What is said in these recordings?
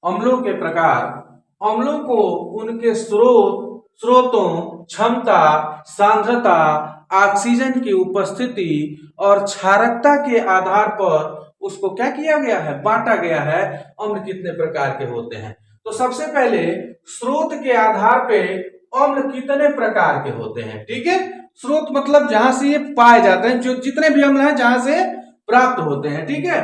अम्लों के प्रकार। अम्लों को उनके स्रोतों, क्षमता, सांद्रता, ऑक्सीजन की उपस्थिति और क्षारकता के आधार पर उसको क्या किया गया है, बांटा गया है। अम्ल कितने प्रकार के होते हैं? तो सबसे पहले स्रोत के आधार पे अम्ल कितने प्रकार के होते हैं। ठीक है, स्रोत मतलब जहां से ये पाए जाते हैं, जो जितने भी अम्ल हैं जहां से प्राप्त होते हैं। ठीक है,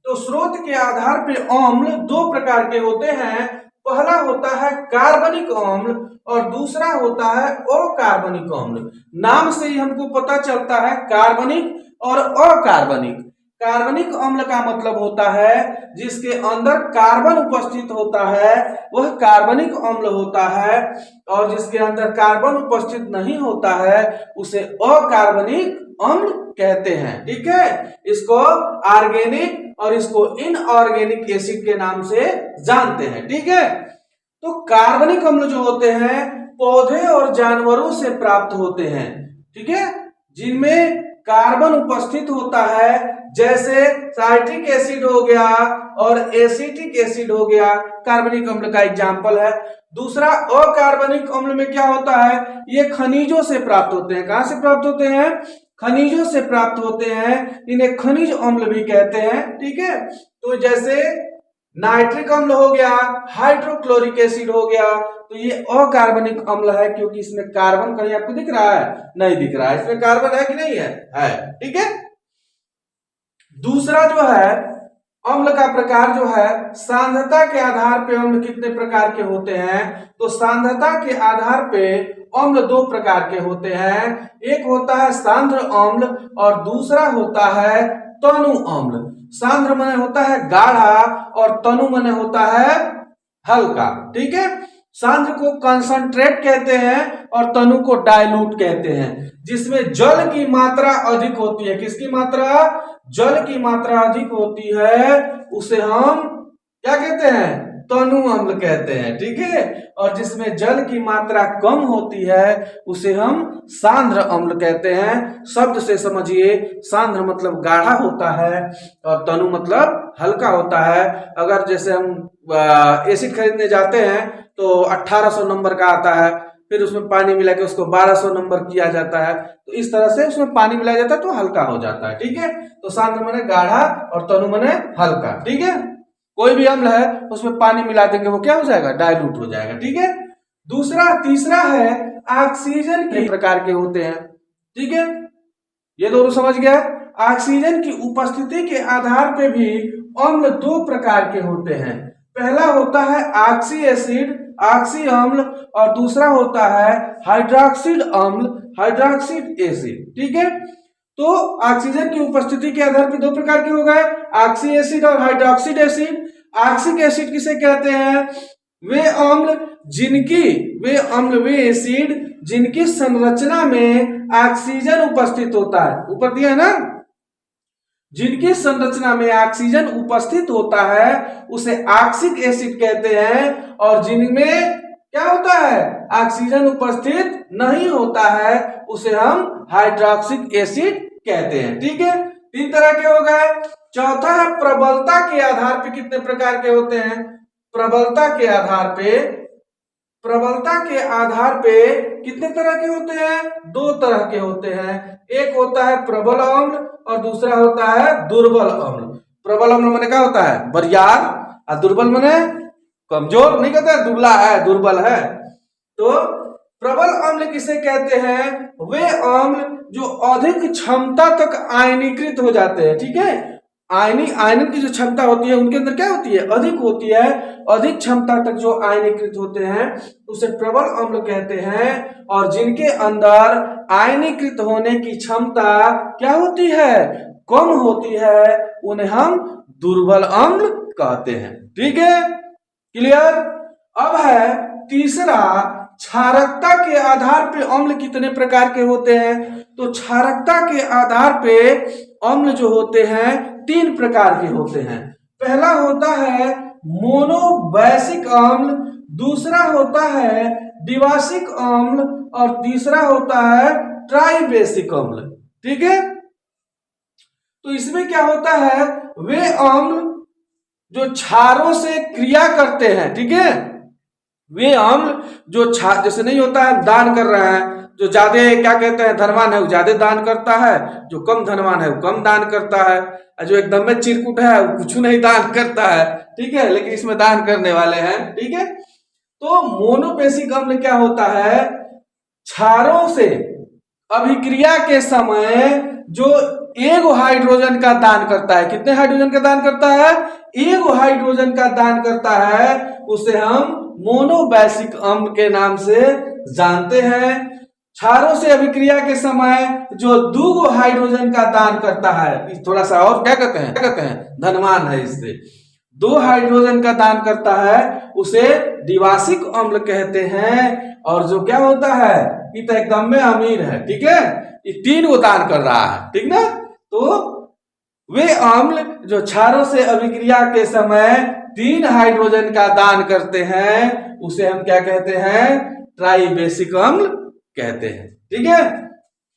तो स्रोत के आधार पे अम्ल दो प्रकार के होते हैं। पहला होता है कार्बनिक अम्ल और दूसरा होता है अकार्बनिक अम्ल। नाम से ही हमको पता चलता है कार्बनिक और अकार्बनिक। कार्बनिक अम्ल का मतलब होता है जिसके अंदर कार्बन उपस्थित होता है वह कार्बनिक अम्ल होता है, और जिसके अंदर कार्बन उपस्थित नहीं होता है उसे अकार्बनिक अम्ल कहते हैं। ठीक है, इसको ऑर्गेनिक और इसको इनऑर्गेनिक एसिड के नाम से जानते हैं। ठीक है, तो कार्बनिक अम्ल जो होते हैं पौधे और जानवरों से प्राप्त होते हैं। ठीक है, जिनमें कार्बन उपस्थित होता है, जैसे साइट्रिक एसिड हो गया और एसिटिक एसिड हो गया, कार्बनिक अम्ल का एग्जाम्पल है। दूसरा अकार्बनिक अम्ल में क्या होता है, ये खनिजों से प्राप्त होते हैं। कहां से प्राप्त होते हैं? खनिजों से प्राप्त होते हैं, इन्हें खनिज अम्ल भी कहते हैं। ठीक है, तो जैसे नाइट्रिक अम्ल हो गया, हाइड्रोक्लोरिक एसिड हो गया, तो ये अकार्बनिक अम्ल है क्योंकि इसमें कार्बन कहीं आपको दिख रहा है? नहीं दिख रहा है। इसमें कार्बन है कि नहीं है? है। ठीक है, दूसरा जो है अम्ल का प्रकार जो है सांद्रता के आधार पे अम्ल कितने प्रकार के होते हैं? तो सांद्रता के आधार पे अम्ल दो प्रकार के होते हैं। एक होता है सांद्र अम्ल और दूसरा होता है तनु अम्ल। सांद्र माने होता है गाढ़ा और तनु माने होता है हल्का। ठीक है, सांद्र को कंसंट्रेट कहते हैं और तनु को डाइल्यूट कहते हैं, जिसमें जल की मात्रा अधिक होती है। किसकी मात्रा? जल की मात्रा अधिक होती है, उसे हम क्या कहते हैं? तनु अम्ल कहते हैं। ठीक है, और जिसमें जल की मात्रा कम होती है उसे हम सांद्र अम्ल कहते हैं। शब्द से समझिए, सांद्र मतलब गाढ़ा होता है और तनु मतलब हल्का होता है। अगर जैसे हम एसिड खरीदने जाते हैं तो 1800 नंबर का आता है, फिर उसमें पानी मिला के उसको 1200 नंबर किया जाता है, तो इस तरह से उसमें पानी मिलाया जाता है तो हल्का हो जाता है। ठीक है, तो सांद्र माने गाढ़ा और तनु माने हल्का। ठीक है, कोई भी अम्ल है उसमें पानी मिला देंगे वो क्या हो जाएगा? डाइल्यूट हो जाएगा। ठीक है, तीसरा है ऑक्सीजन के प्रकार के होते हैं। ठीक है, ये दोनों समझ गया। ऑक्सीजन की उपस्थिति के आधार पे भी अम्ल दो प्रकार के होते हैं। पहला होता है ऑक्सी एसिड, ऑक्सी अम्ल, और दूसरा होता है हाइड्रोक्सिड अम्ल, हाइड्रोक्सिड एसिड। ठीक है, तो ऑक्सीजन की उपस्थिति के आधार पर दो प्रकार के हो गए, ऑक्सी एसिड और हाइड्रोक्सिड एसिड। ऑक्सिक एसिड किसे कहते हैं? वे एसिड जिनकी संरचना में ऑक्सीजन उपस्थित होता है। ऊपर दिया है ना, जिनकी संरचना में ऑक्सीजन उपस्थित होता है उसे ऑक्सिक एसिड कहते हैं, और जिनमें क्या होता है? ऑक्सीजन उपस्थित नहीं होता है उसे हम हाइड्रोक्सिक एसिड कहते हैं। ठीक है, तीन तरह के हो गए। चौथा है प्रबलता के आधार पे कितने प्रकार के होते हैं? प्रबलता के आधार पे कितने तरह के होते हैं? दो तरह के होते हैं। एक होता है प्रबल अम्ल और दूसरा होता है दुर्बल अम्ल। प्रबल अम्ल माने क्या होता है? बरियार, और दुर्बल माने कमजोर। नहीं कहते हैं दुबला है, दुर्बल है। तो प्रबल अम्ल किसे कहते हैं? वे अम्ल जो अधिक क्षमता तक आयनीकृत हो जाते हैं। ठीक है, आयनन की जो क्षमता होती है उनके अंदर क्या होती है? अधिक होती है। अधिक क्षमता तक जो आयनीकृत होते हैं उसे प्रबल अम्ल कहते हैं, और जिनके अंदर आयनीकृत होने की क्षमता क्या होती है? कम होती है, उन्हें हम दुर्बल अम्ल कहते हैं। ठीक है, क्लियर? अब है तीसरा, क्षारकता के आधार पे अम्ल कितने प्रकार के होते हैं? तो क्षारकता के आधार पे अम्ल जो होते हैं तीन प्रकार के होते हैं। पहला होता है मोनोबैसिक अम्ल, दूसरा होता है द्विबासिक अम्ल, और तीसरा होता है ट्राइबेसिक अम्ल। ठीक है, तो इसमें क्या होता है? वे अम्ल जो क्षारों से क्रिया करते हैं, ठीक है, वे अम्ल जो क्षार, जैसे नहीं होता है दान कर रहे हैं, जो ज्यादा क्या कहते हैं धनवान है वो ज्यादा दान करता है, जो कम धनवान है वो कम दान करता है, और जो एकदम में चिरकुट है वो कुछ नहीं दान करता है, ठीक है, लेकिन इसमें दान करने वाले हैं, ठीक है। तो मोनोबेसिक अम्ल क्या होता है, क्षारों से अभिक्रिया के समय जो एगो हाइड्रोजन का दान करता है, कितने हाइड्रोजन का दान करता है, एगो हाइड्रोजन का दान करता है, उसे हम मोनोबेसिक अम्ल के नाम से जानते हैं। क्षारों से अभिक्रिया के समय जो दूगो हाइड्रोजन का दान करता है, थोड़ा सा और क्या कहते हैं धनवान है, इससे दो हाइड्रोजन का दान करता है, उसे द्विवार्षिक अम्ल कहते हैं। और जो क्या होता है, ये तो एकदम में अमीर है, ठीक है, ये 3 गो दान कर रहा है, ठीक ना। तो वे अम्ल जो क्षारों से अभिक्रिया के समय 3 हाइड्रोजन का दान करते हैं, उसे हम क्या कहते हैं, ट्राइबेसिक अम्ल कहते हैं, ठीक है।